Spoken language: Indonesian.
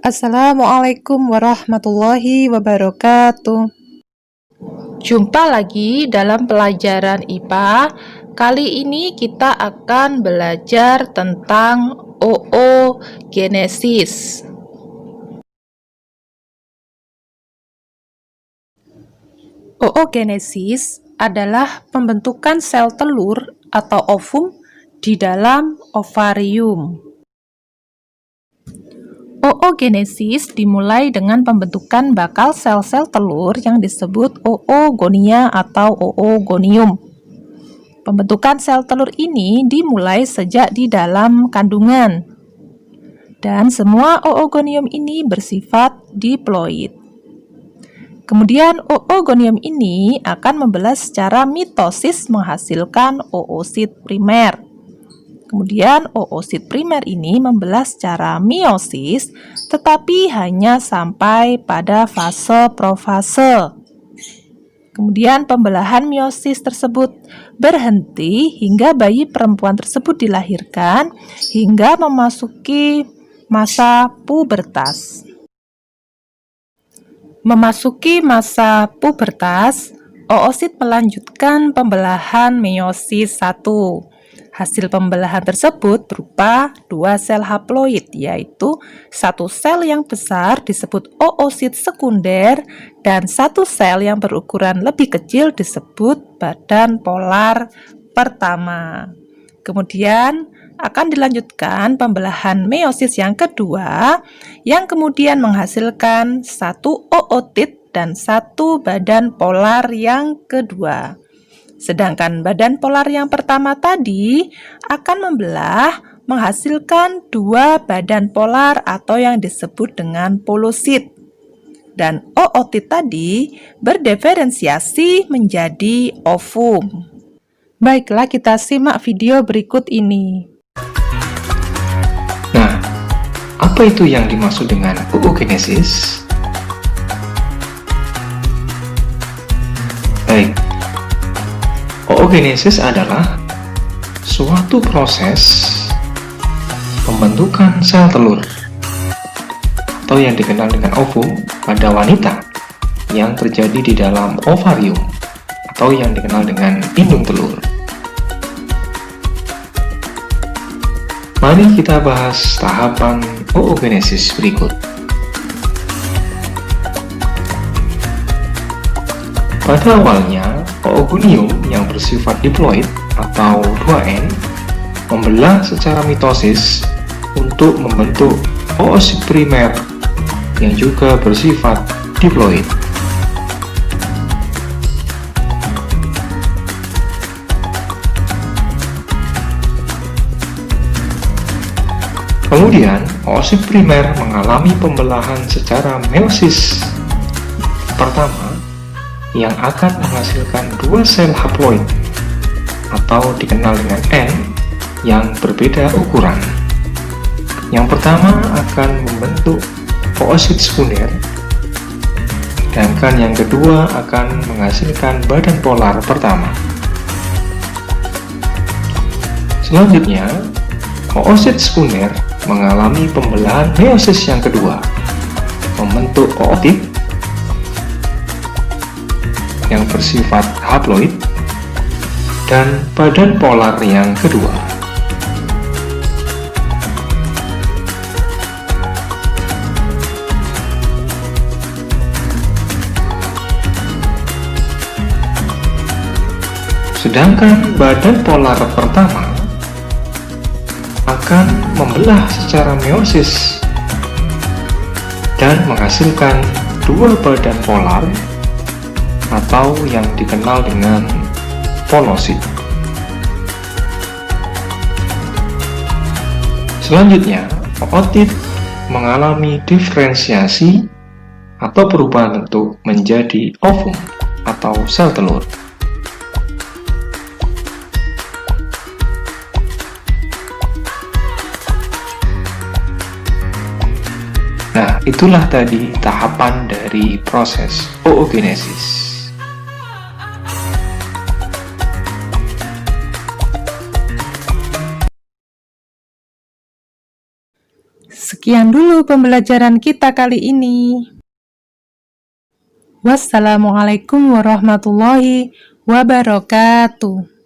Assalamualaikum warahmatullahi wabarakatuh. Jumpa lagi dalam pelajaran IPA. Kali ini kita akan belajar tentang oogenesis. Oogenesis adalah pembentukan sel telur atau ovum di dalam ovarium. Oogenesis dimulai dengan pembentukan bakal sel-sel telur yang disebut oogonia atau oogonium. Pembentukan sel telur ini dimulai sejak di dalam kandungan. Dan semua oogonium ini bersifat diploid. Kemudian oogonium ini akan membelah secara mitosis menghasilkan oosit primer. Kemudian oosit primer ini membelah secara meiosis, tetapi hanya sampai pada fase profase. Kemudian pembelahan meiosis tersebut berhenti hingga bayi perempuan tersebut dilahirkan hingga memasuki masa pubertas. Memasuki masa pubertas, oosit melanjutkan pembelahan meiosis 1. Hasil pembelahan tersebut berupa 2 sel haploid, yaitu 1 sel yang besar disebut oosit sekunder dan 1 sel yang berukuran lebih kecil disebut badan polar pertama. Kemudian akan dilanjutkan pembelahan meiosis yang kedua yang kemudian menghasilkan 1 ootit dan 1 badan polar yang kedua. Sedangkan badan polar yang pertama tadi akan membelah menghasilkan 2 badan polar atau yang disebut dengan polosit. Dan ootit tadi berdiferensiasi menjadi ovum. Baiklah, kita simak video berikut ini. Nah, apa itu yang dimaksud dengan oogenesis? Baik. Oogenesis adalah suatu proses pembentukan sel telur atau yang dikenal dengan ovum pada wanita yang terjadi di dalam ovarium atau yang dikenal dengan indung telur. Mari kita bahas tahapan oogenesis berikut. Pada awalnya, oogonium yang bersifat diploid atau 2N membelah secara mitosis untuk membentuk oosit primer yang juga bersifat diploid. Kemudian, oosit primer mengalami pembelahan secara meiosis pertama yang akan menghasilkan 2 sel haploid atau dikenal dengan N yang berbeda ukuran. Yang pertama akan membentuk oosit sekunder, sedangkan yang kedua akan menghasilkan badan polar pertama. Selanjutnya, oosit sekunder mengalami pembelahan meiosis yang kedua, membentuk ootit yang bersifat haploid dan badan polar yang kedua. Sedangkan badan polar pertama akan membelah secara meiosis dan menghasilkan 2 badan polar atau yang dikenal dengan polosit. Selanjutnya, ootit mengalami diferensiasi atau perubahan bentuk menjadi ovum atau sel telur. Nah, itulah tadi tahapan dari proses oogenesis. Sekian dulu pembelajaran kita kali ini. Wassalamualaikum warahmatullahi wabarakatuh.